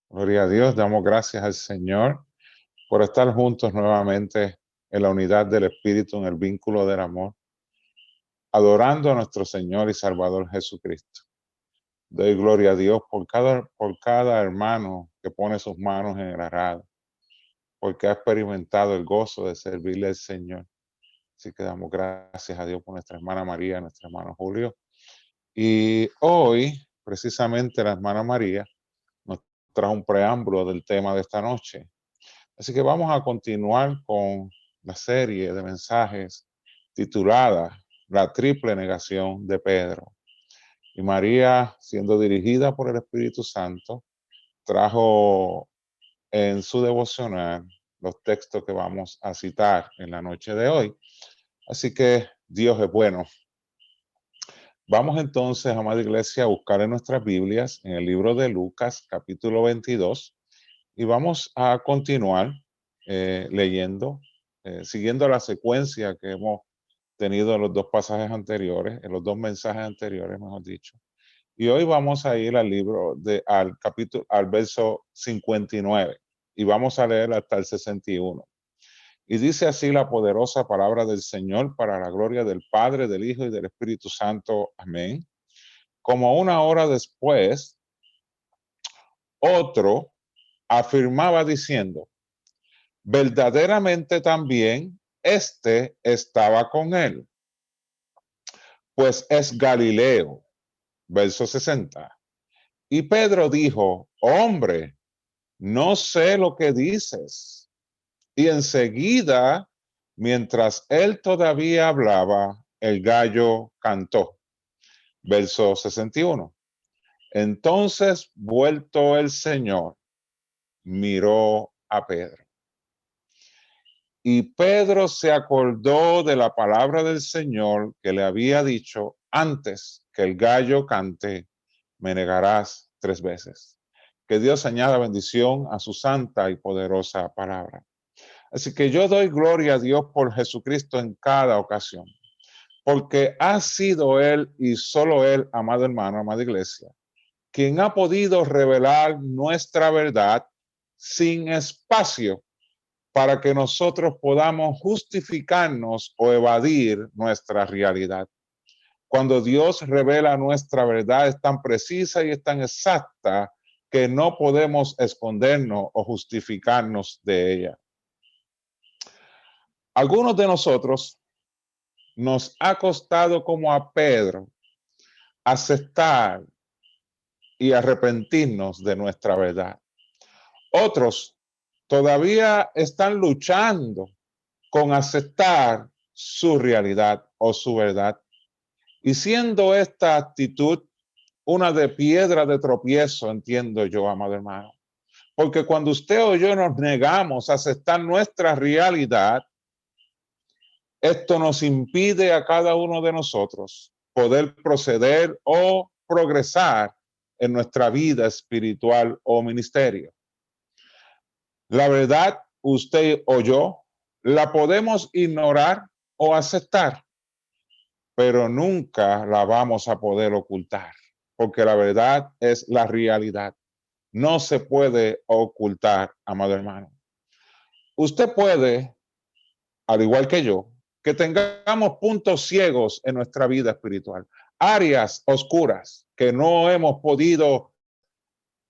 Gloria a Dios, damos gracias al Señor por estar juntos nuevamente en la unidad del Espíritu, en el vínculo del amor, adorando a nuestro Señor y Salvador Jesucristo. Doy gloria a Dios por cada hermano que pone sus manos en el arado, porque ha experimentado el gozo de servirle al Señor. Así que damos gracias a Dios por nuestra hermana María, nuestro hermano Julio. Y hoy, precisamente, la hermana María nos trajo un preámbulo del tema de esta noche. Así que vamos a continuar con la serie de mensajes titulada La triple negación de Pedro. Y María, siendo dirigida por el Espíritu Santo, trajo en su devocional los textos que vamos a citar en la noche de hoy. Así que Dios es bueno. Vamos entonces, amada iglesia, a buscar en nuestras Biblias, en el libro de Lucas, capítulo 22, y vamos a continuar leyendo, siguiendo la secuencia que hemos tenido en los dos pasajes anteriores, en los dos mensajes anteriores, mejor dicho. Y hoy vamos a ir al verso 59 y vamos a leer hasta el 61. Y dice así la poderosa palabra del Señor para la gloria del Padre, del Hijo y del Espíritu Santo. Amén. Como una hora después, otro afirmaba diciendo: verdaderamente también estaba con él, pues es Galileo. Verso 60. Y Pedro dijo: hombre, no sé lo que dices. Y enseguida, mientras él todavía hablaba, el gallo cantó. Verso 61. Entonces, vuelto el Señor, miró a Pedro. Y Pedro se acordó de la palabra del Señor que le había dicho: antes que el gallo cante, me negarás 3 veces. Que Dios añada bendición a su santa y poderosa palabra. Así que yo doy gloria a Dios por Jesucristo en cada ocasión, porque ha sido Él y solo Él, amado hermano, amada iglesia, quien ha podido revelar nuestra verdad sin espacio para que nosotros podamos justificarnos o evadir nuestra realidad. Cuando Dios revela nuestra verdad es tan precisa y es tan exacta que no podemos escondernos o justificarnos de ella. Algunos de nosotros nos ha costado, como a Pedro, aceptar y arrepentirnos de nuestra verdad. Otros todavía están luchando con aceptar su realidad o su verdad. Y siendo esta actitud una de piedra de tropiezo, entiendo yo, amado hermano. Porque cuando usted o yo nos negamos a aceptar nuestra realidad, esto nos impide a cada uno de nosotros poder proceder o progresar en nuestra vida espiritual o ministerio. La verdad, usted o yo, la podemos ignorar o aceptar, pero nunca la vamos a poder ocultar, porque la verdad es la realidad. No se puede ocultar, amado hermano. Usted puede, al igual que yo, que tengamos puntos ciegos en nuestra vida espiritual, áreas oscuras que no hemos podido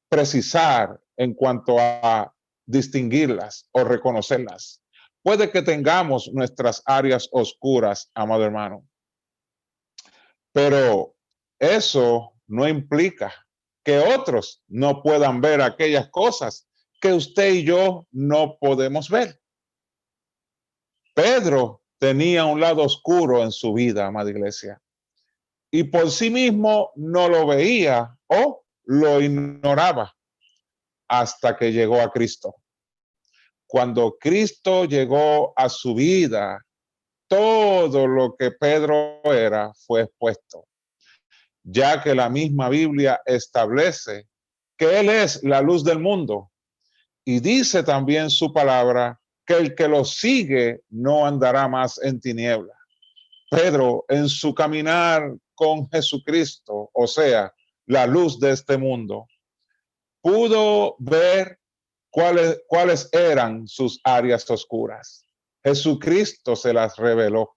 precisar en cuanto a distinguirlas o reconocerlas. Puede que tengamos nuestras áreas oscuras, amado hermano, pero eso no implica que otros no puedan ver aquellas cosas que usted y yo no podemos ver. Pedro tenía un lado oscuro en su vida, amada iglesia, y por sí mismo no lo veía o lo ignoraba hasta que llegó a Cristo. Cuando Cristo llegó a su vida, todo lo que Pedro era fue expuesto, ya que la misma Biblia establece que Él es la luz del mundo y dice también su palabra que el que lo sigue no andará más en tinieblas. Pedro, en su caminar con Jesucristo, o sea, la luz de este mundo, pudo ver cuáles eran sus áreas oscuras. Jesucristo se las reveló.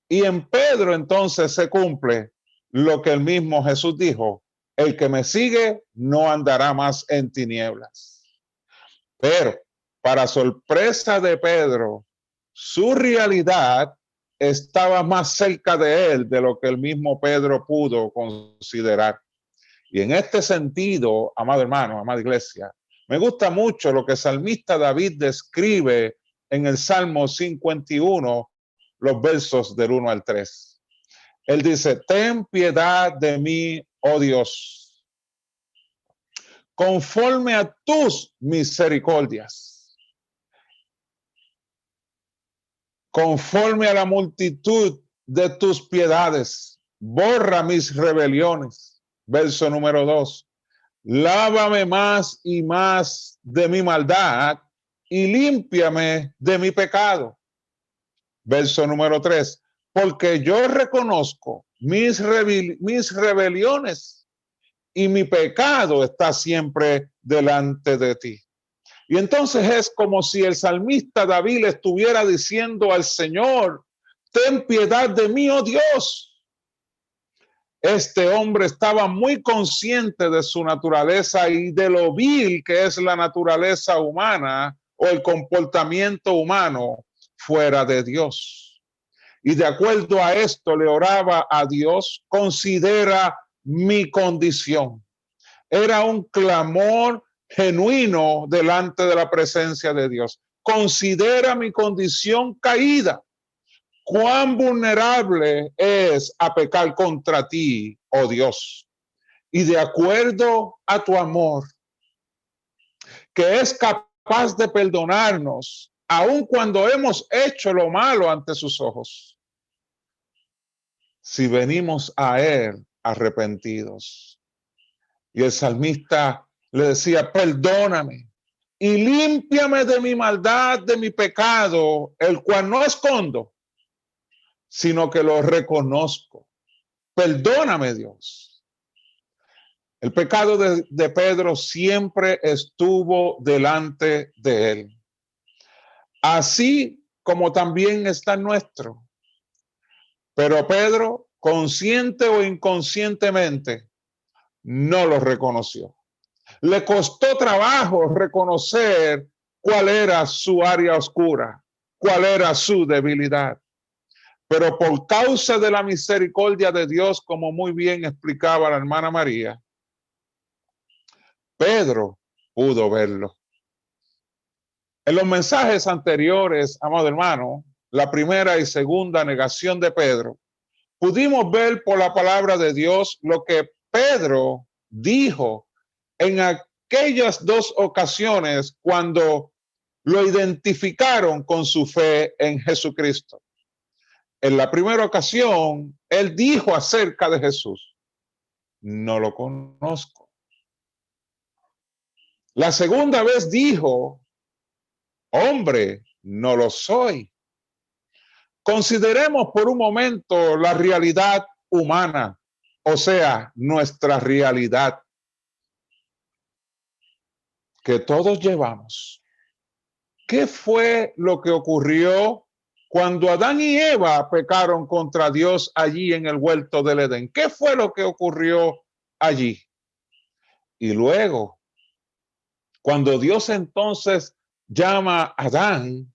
Y en Pedro entonces se cumple lo que el mismo Jesús dijo: el que me sigue no andará más en tinieblas. Pero, para sorpresa de Pedro, su realidad estaba más cerca de él de lo que el mismo Pedro pudo considerar. Y en este sentido, amado hermano, amada iglesia, me gusta mucho lo que el salmista David describe en el Salmo 51, los versos del 1 al 3. Él dice: ten piedad de mí, oh Dios, conforme a tus misericordias, conforme a la multitud de tus piedades, borra mis rebeliones. Verso número 2. Lávame más y más de mi maldad y límpiame de mi pecado. Verso número 3. Porque yo reconozco mis rebeliones y mi pecado está siempre delante de ti. Y entonces es como si el salmista David le estuviera diciendo al Señor: ten piedad de mí, oh Dios. Este hombre estaba muy consciente de su naturaleza y de lo vil que es la naturaleza humana o el comportamiento humano fuera de Dios. Y de acuerdo a esto le oraba a Dios: considera mi condición. Era un clamor genuino delante de la presencia de Dios. Considera mi condición caída. Cuán vulnerable es a pecar contra ti, oh Dios. Y de acuerdo a tu amor, que es capaz de perdonarnos, aun cuando hemos hecho lo malo ante sus ojos, si venimos a él arrepentidos. Y el salmista le decía: perdóname y límpiame de mi maldad, de mi pecado, el cual no escondo, sino que lo reconozco. Perdóname, Dios. El pecado de Pedro siempre estuvo delante de él, así como también está nuestro. Pero Pedro, consciente o inconscientemente, no lo reconoció. Le costó trabajo reconocer cuál era su área oscura, cuál era su debilidad. Pero por causa de la misericordia de Dios, como muy bien explicaba la hermana María, Pedro pudo verlo. En los mensajes anteriores, amado hermano, la primera y segunda negación de Pedro, pudimos ver por la palabra de Dios lo que Pedro dijo en aquellas dos ocasiones cuando lo identificaron con su fe en Jesucristo. En la primera ocasión, él dijo acerca de Jesús: no lo conozco. La segunda vez dijo: hombre, no lo soy. Consideremos por un momento la realidad humana, o sea, nuestra realidad que todos llevamos. ¿Qué fue lo que ocurrió cuando Adán y Eva pecaron contra Dios allí en el huerto del Edén? ¿Qué fue lo que ocurrió allí? Y luego, cuando Dios entonces llama a Adán,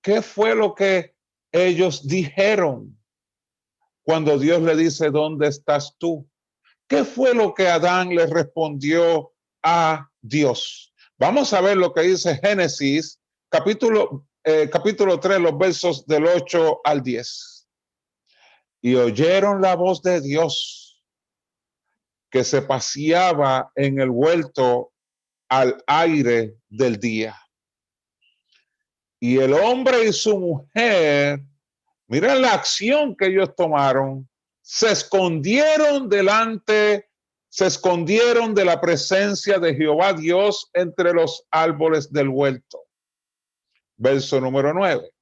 ¿qué fue lo que ellos dijeron cuando Dios le dice: ¿dónde estás tú? ¿Qué fue lo que Adán le respondió a Dios? Vamos a ver lo que dice Génesis, capítulo 3, los versos del 8 al 10. Y oyeron la voz de Dios que se paseaba en el huerto al aire del día. Y el hombre y su mujer, miren la acción que ellos tomaron, se escondieron de la presencia de Jehová Dios entre los árboles del huerto. Verso número 9.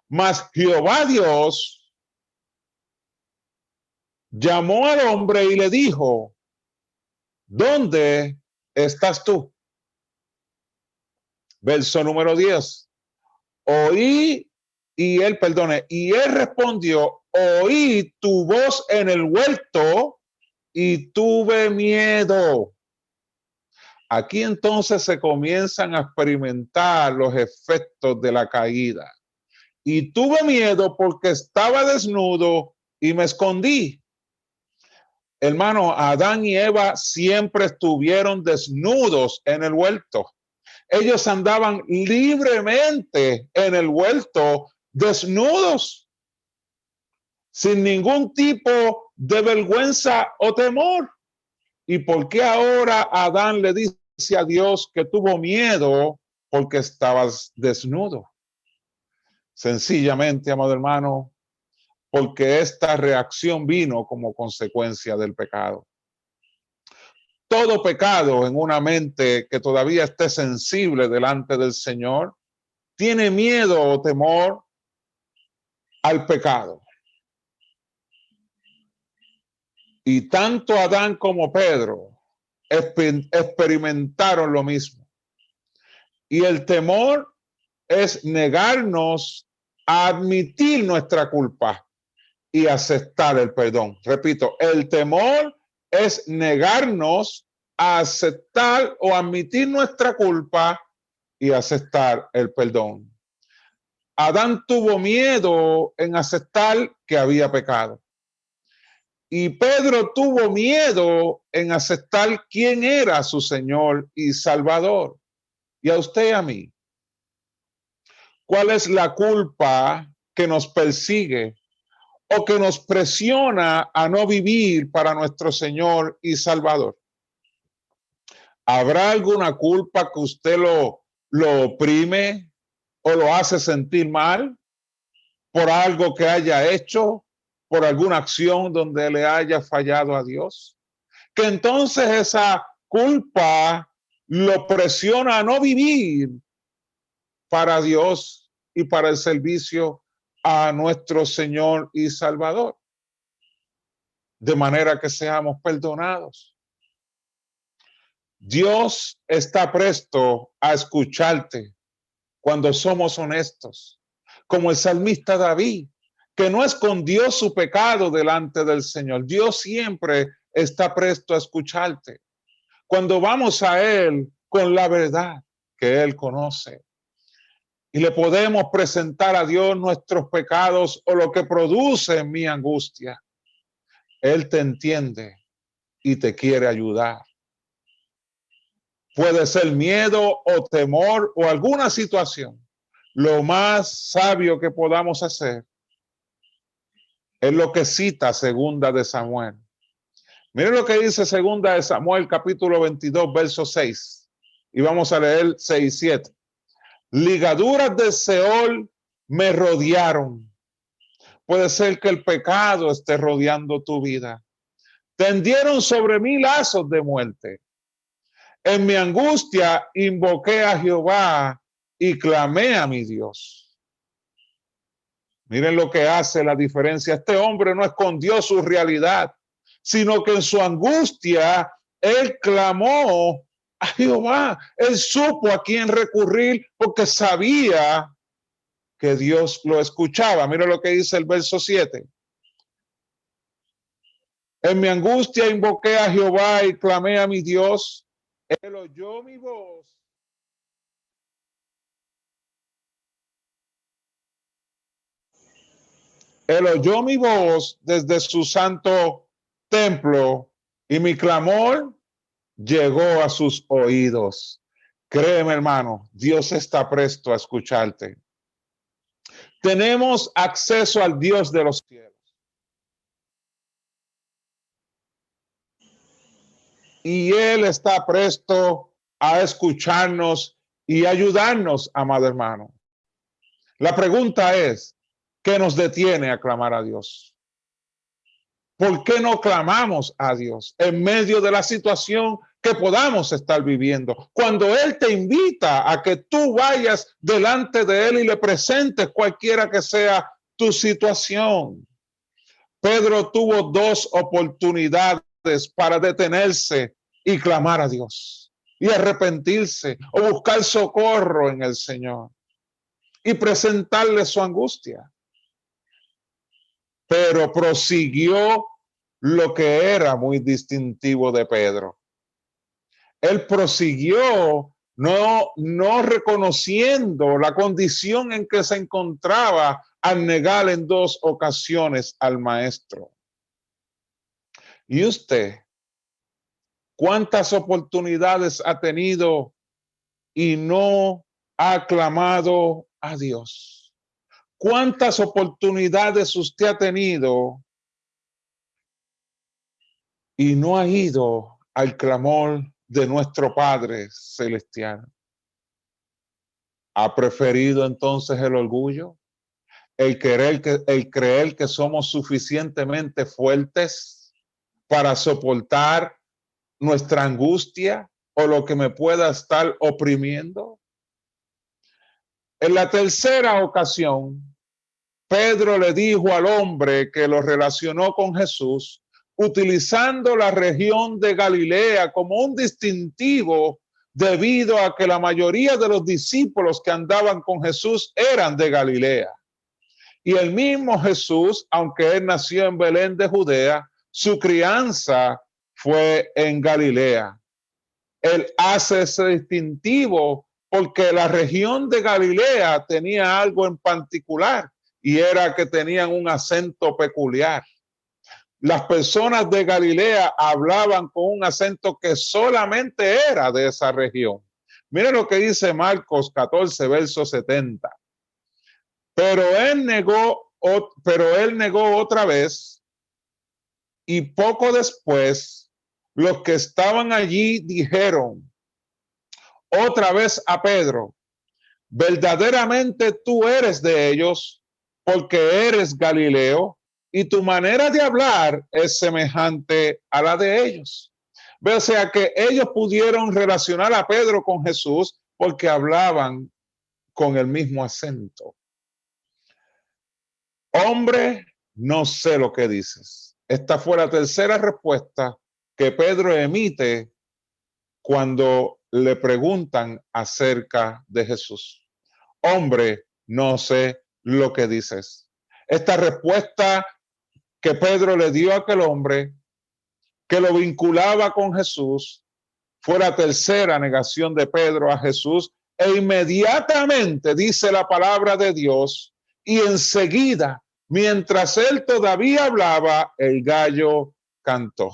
Mas Jehová Dios llamó al hombre y le dijo: ¿dónde estás tú. Verso número 10. Oí, y él respondió, oí tu voz en el huerto y tuve miedo. Aquí entonces se comienzan a experimentar los efectos de la caída. Y tuve miedo porque estaba desnudo y me escondí. Hermano, Adán y Eva siempre estuvieron desnudos en el huerto. Ellos andaban libremente en el huerto, desnudos, sin ningún tipo de vergüenza o temor. ¿Y por qué ahora Adán le dice a Dios que tuvo miedo porque estabas desnudo? Sencillamente, amado hermano, porque esta reacción vino como consecuencia del pecado. Todo pecado en una mente que todavía esté sensible delante del Señor tiene miedo o temor al pecado. Y tanto Adán como Pedro experimentaron lo mismo. Y el temor es negarnos a admitir nuestra culpa y aceptar el perdón. Repito, el temor es negarnos a aceptar o admitir nuestra culpa y aceptar el perdón. Adán tuvo miedo en aceptar que había pecado. Y Pedro tuvo miedo en aceptar quién era su Señor y Salvador. Y a usted y a mí, ¿cuál es la culpa que nos persigue o que nos presiona a no vivir para nuestro Señor y Salvador? ¿Habrá alguna culpa que usted lo oprime o lo hace sentir mal por algo que haya hecho, por alguna acción donde le haya fallado a Dios? Que entonces esa culpa lo presiona a no vivir para Dios y para el servicio a nuestro Señor y Salvador, de manera que seamos perdonados. Dios está presto a escucharte cuando somos honestos, como el salmista David, que no escondió su pecado delante del Señor. Dios siempre está presto a escucharte cuando vamos a Él con la verdad que Él conoce. Y le podemos presentar a Dios nuestros pecados o lo que produce en mi angustia. Él te entiende y te quiere ayudar. Puede ser miedo o temor o alguna situación. Lo más sabio que podamos hacer es lo que cita segunda de Samuel. Miren lo que dice segunda de Samuel, capítulo 22, verso 6. Y vamos a leer 6 y 7. Ligaduras de Seol me rodearon. Puede ser que el pecado esté rodeando tu vida. Tendieron sobre mí lazos de muerte. En mi angustia invoqué a Jehová y clamé a mi Dios. Miren lo que hace la diferencia. Este hombre no escondió su realidad, sino que en su angustia él clamó a Jehová. Él supo a quién recurrir porque sabía que Dios lo escuchaba. Mira lo que dice el verso 7. En mi angustia invoqué a Jehová y clamé a mi Dios. Él oyó mi voz. Él oyó mi voz desde su santo templo y mi clamor llegó a sus oídos. Créeme, hermano, Dios está presto a escucharte. Tenemos acceso al Dios de los cielos. Y Él está presto a escucharnos y ayudarnos, amado hermano. La pregunta es, ¿qué nos detiene a clamar a Dios? ¿Por qué no clamamos a Dios en medio de la situación que podamos estar viviendo? Cuando Él te invita a que tú vayas delante de Él y le presentes cualquiera que sea tu situación. Pedro tuvo 2 oportunidades para detenerse y clamar a Dios. y arrepentirse o buscar socorro en el Señor y presentarle su angustia. Pero prosiguió lo que era muy distintivo de Pedro. Él prosiguió no reconociendo la condición en que se encontraba al negar en 2 ocasiones al maestro. ¿Y usted cuántas oportunidades ha tenido y no ha clamado a Dios? ¿Cuántas oportunidades usted ha tenido y no ha ido al clamor de nuestro Padre Celestial? ¿Ha preferido entonces el orgullo? ¿El creer que somos suficientemente fuertes para soportar nuestra angustia o lo que me pueda estar oprimiendo? En la tercera ocasión, Pedro le dijo al hombre que lo relacionó con Jesús, utilizando la región de Galilea como un distintivo debido a que la mayoría de los discípulos que andaban con Jesús eran de Galilea. Y el mismo Jesús, aunque él nació en Belén de Judea, su crianza fue en Galilea. Él hace ese distintivo porque la región de Galilea tenía algo en particular y era que tenían un acento peculiar. Las personas de Galilea hablaban con un acento que solamente era de esa región. Miren lo que dice Marcos 14, verso 70. Pero él negó otra vez, y poco después los que estaban allí dijeron otra vez a Pedro: verdaderamente tú eres de ellos, porque eres Galileo, y tu manera de hablar es semejante a la de ellos. O sea que ellos pudieron relacionar a Pedro con Jesús porque hablaban con el mismo acento. Hombre, no sé lo que dices. Esta fue la tercera respuesta que Pedro emite cuando le preguntan acerca de Jesús. Hombre, no sé lo que dices. Esta respuesta que Pedro le dio a aquel hombre que lo vinculaba con Jesús fue la tercera negación de Pedro a Jesús, e inmediatamente dice la palabra de Dios, y enseguida, mientras él todavía hablaba, el gallo cantó.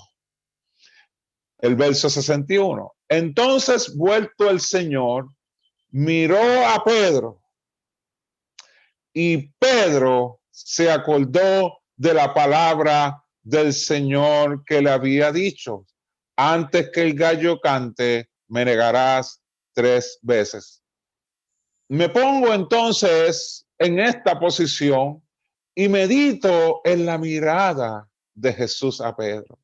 El verso 61. Entonces, vuelto el Señor, miró a Pedro, y Pedro se acordó de la palabra del Señor que le había dicho: antes que el gallo cante, me negarás 3 veces. Me pongo entonces en esta posición y medito en la mirada de Jesús a Pedro.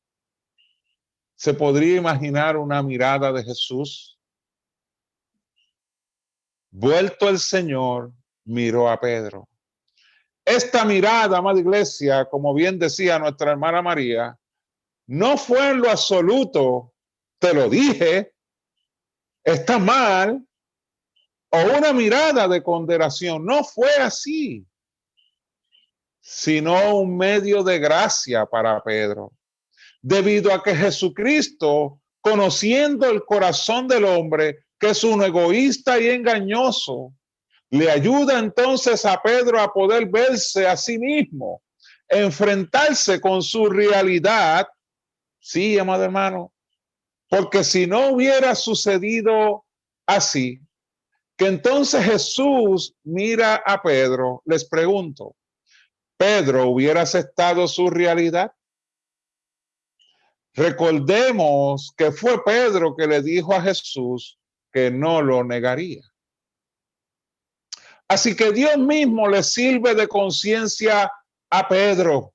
¿Se podría imaginar una mirada de Jesús? Vuelto el Señor, miró a Pedro. Esta mirada, amada iglesia, como bien decía nuestra hermana María, no fue en lo absoluto, te lo dije, está mal, o una mirada de condenación. No fue así, sino un medio de gracia para Pedro, debido a que Jesucristo, conociendo el corazón del hombre, que es un egoísta y engañoso, le ayuda entonces a Pedro a poder verse a sí mismo, enfrentarse con su realidad. Sí, amado hermano, porque si no hubiera sucedido así, que entonces Jesús mira a Pedro, les pregunto, ¿Pedro hubiera aceptado su realidad? Recordemos que fue Pedro que le dijo a Jesús que no lo negaría. Así que Dios mismo le sirve de conciencia a Pedro,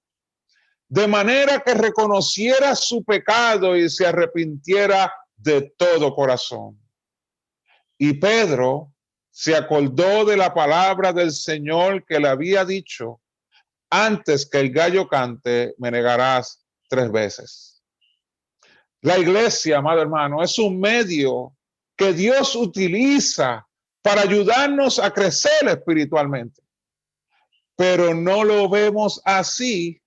de manera que reconociera su pecado y se arrepintiera de todo corazón. Y Pedro se acordó de la palabra del Señor que le había dicho: antes que el gallo cante, me negarás 3 veces. La iglesia, amado hermano, es un medio que Dios utiliza para ayudarnos a crecer espiritualmente. Pero no lo vemos así.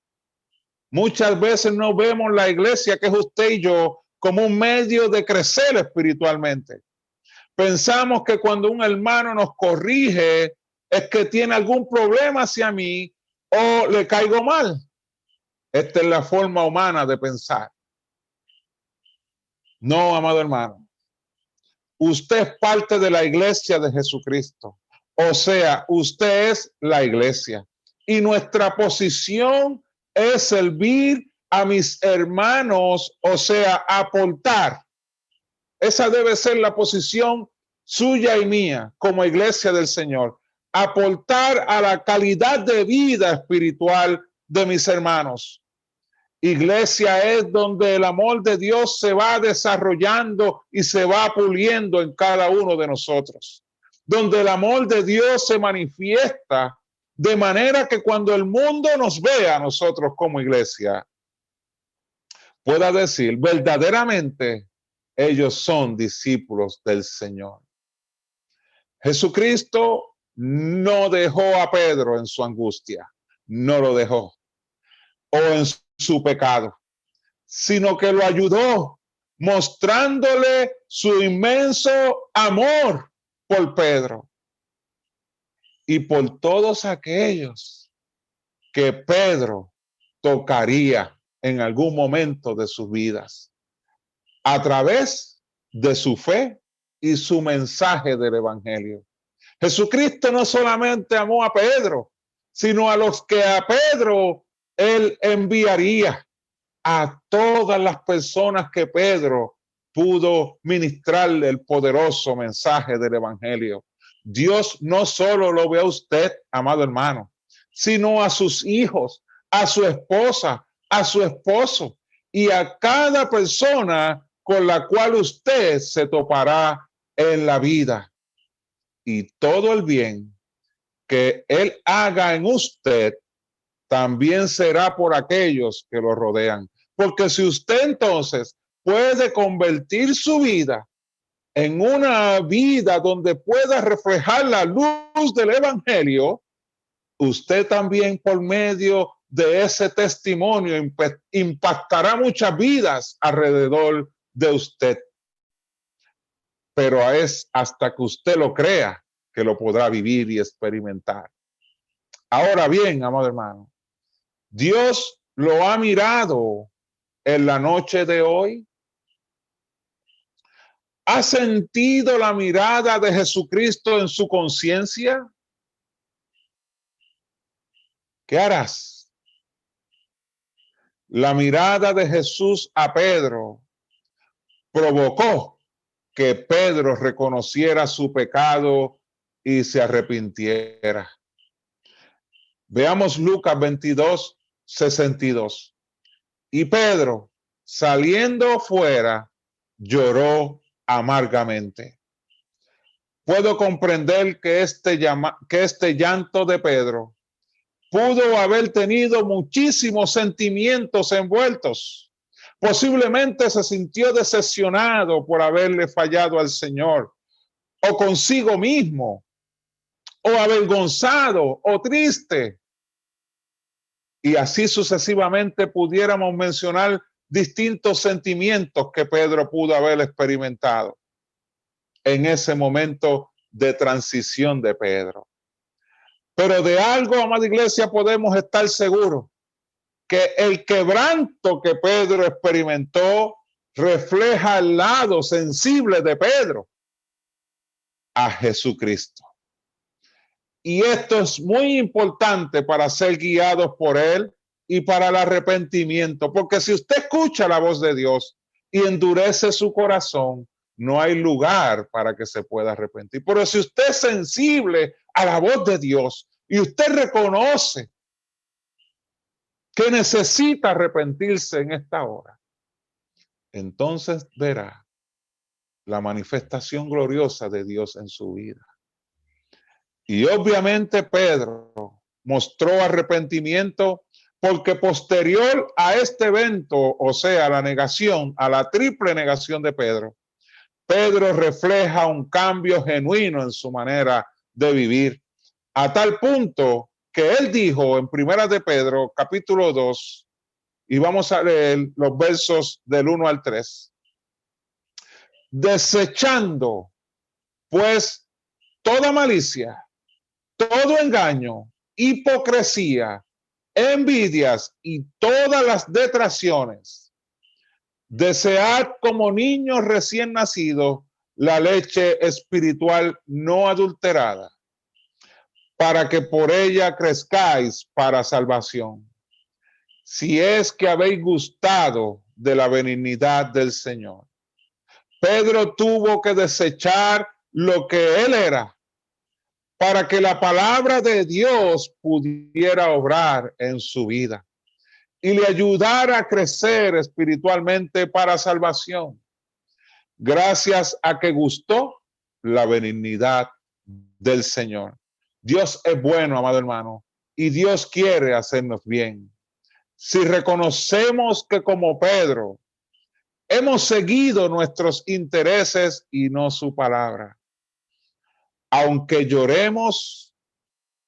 Muchas veces no vemos la iglesia, que es usted y yo, como un medio de crecer espiritualmente. Pensamos que cuando un hermano nos corrige es que tiene algún problema hacia mí o le caigo mal. Esta es la forma humana de pensar. No, amado hermano. Usted es parte de la iglesia de Jesucristo. O sea, usted es la iglesia. Y nuestra posición es servir a mis hermanos, o sea, aportar. Esa debe ser la posición suya y mía como iglesia del Señor. Aportar a la calidad de vida espiritual de mis hermanos. Iglesia es donde el amor de Dios se va desarrollando y se va puliendo en cada uno de nosotros. Donde el amor de Dios se manifiesta de manera que cuando el mundo nos vea a nosotros como iglesia, pueda decir verdaderamente ellos son discípulos del Señor. Jesucristo no dejó a Pedro en su angustia, no lo dejó, o en su pecado, sino que lo ayudó, mostrándole su inmenso amor por Pedro y por todos aquellos que Pedro tocaría en algún momento de sus vidas, a través de su fe y su mensaje del evangelio. Jesucristo no solamente amó a Pedro, sino a los que a Pedro él enviaría, a todas las personas que Pedro pudo ministrarle el poderoso mensaje del evangelio. Dios no solo lo ve a usted, amado hermano, sino a sus hijos, a su esposa, a su esposo y a cada persona con la cual usted se topará en la vida. Y todo el bien que él haga en usted también será por aquellos que lo rodean. Porque si usted entonces puede convertir su vida en una vida donde pueda reflejar la luz del evangelio, usted también por medio de ese testimonio impactará muchas vidas alrededor de usted. Pero es hasta que usted lo crea que lo podrá vivir y experimentar. Ahora bien, amado hermano, Dios lo ha mirado en la noche de hoy. ¿Ha sentido la mirada de Jesucristo en su conciencia? ¿Qué harás? La mirada de Jesús a Pedro provocó que Pedro reconociera su pecado y se arrepintiera. Veamos Lucas 22, 62. Y Pedro, saliendo fuera, lloró amargamente. Puedo comprender que este llanto de Pedro pudo haber tenido muchísimos sentimientos envueltos. Posiblemente se sintió decepcionado por haberle fallado al Señor, o consigo mismo, o avergonzado, o triste. Y así sucesivamente pudiéramos mencionar distintos sentimientos que Pedro pudo haber experimentado en ese momento de transición de Pedro. Pero de algo, amada iglesia, podemos estar seguros, que el quebranto que Pedro experimentó refleja el lado sensible de Pedro a Jesucristo. Y esto es muy importante para ser guiados por él y para el arrepentimiento, porque si usted escucha la voz de Dios y endurece su corazón, no hay lugar para que se pueda arrepentir. Pero si usted es sensible a la voz de Dios y usted reconoce que necesita arrepentirse en esta hora, entonces verá la manifestación gloriosa de Dios en su vida. Y obviamente Pedro mostró arrepentimiento porque posterior a este evento, o sea, la negación, a la triple negación de Pedro, Pedro refleja un cambio genuino en su manera de vivir, a tal punto que él dijo en Primera de Pedro, capítulo 2, y vamos a leer los versos del 1 al 3, desechando pues toda malicia, todo engaño, hipocresía, envidias y todas las detracciones. Desead como niños recién nacidos la leche espiritual no adulterada, para que por ella crezcáis para salvación, si es que habéis gustado de la benignidad del Señor. Pedro tuvo que desechar lo que él era para que la palabra de Dios pudiera obrar en su vida y le ayudara a crecer espiritualmente para salvación, gracias a que gustó la benignidad del Señor. Dios es bueno, amado hermano, y Dios quiere hacernos bien. Si reconocemos que como Pedro hemos seguido nuestros intereses y no su palabra, aunque lloremos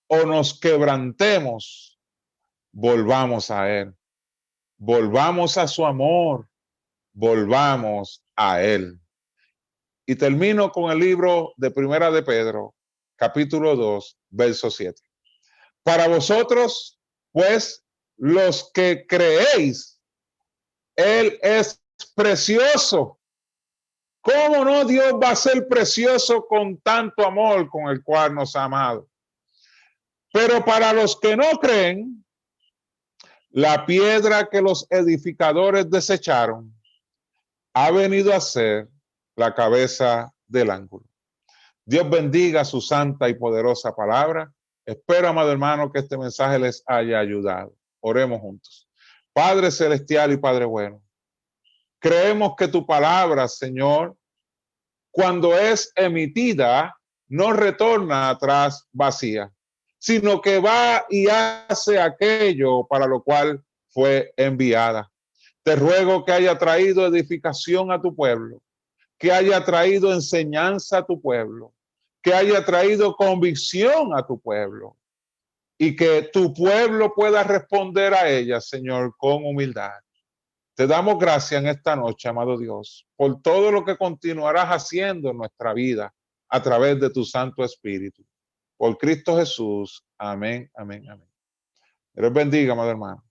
o nos quebrantemos, volvamos a Él, volvamos a su amor, volvamos a Él. Y termino con el libro de Primera de Pedro, capítulo 2, verso 7. Para vosotros, pues, los que creéis, Él es precioso. ¿Cómo no Dios va a ser precioso con tanto amor con el cual nos ha amado? Pero para los que no creen, la piedra que los edificadores desecharon ha venido a ser la cabeza del ángulo. Dios bendiga su santa y poderosa palabra. Espero, amado hermano, que este mensaje les haya ayudado. Oremos juntos. Padre celestial y Padre bueno, creemos que tu palabra, Señor, cuando es emitida, no retorna atrás vacía, sino que va y hace aquello para lo cual fue enviada. Te ruego que haya traído edificación a tu pueblo, que haya traído enseñanza a tu pueblo, que haya traído convicción a tu pueblo y que tu pueblo pueda responder a ella, Señor, con humildad. Te damos gracias en esta noche, amado Dios, por todo lo que continuarás haciendo en nuestra vida a través de tu Santo Espíritu. Por Cristo Jesús. Amén, amén, amén. Dios bendiga, amado hermano.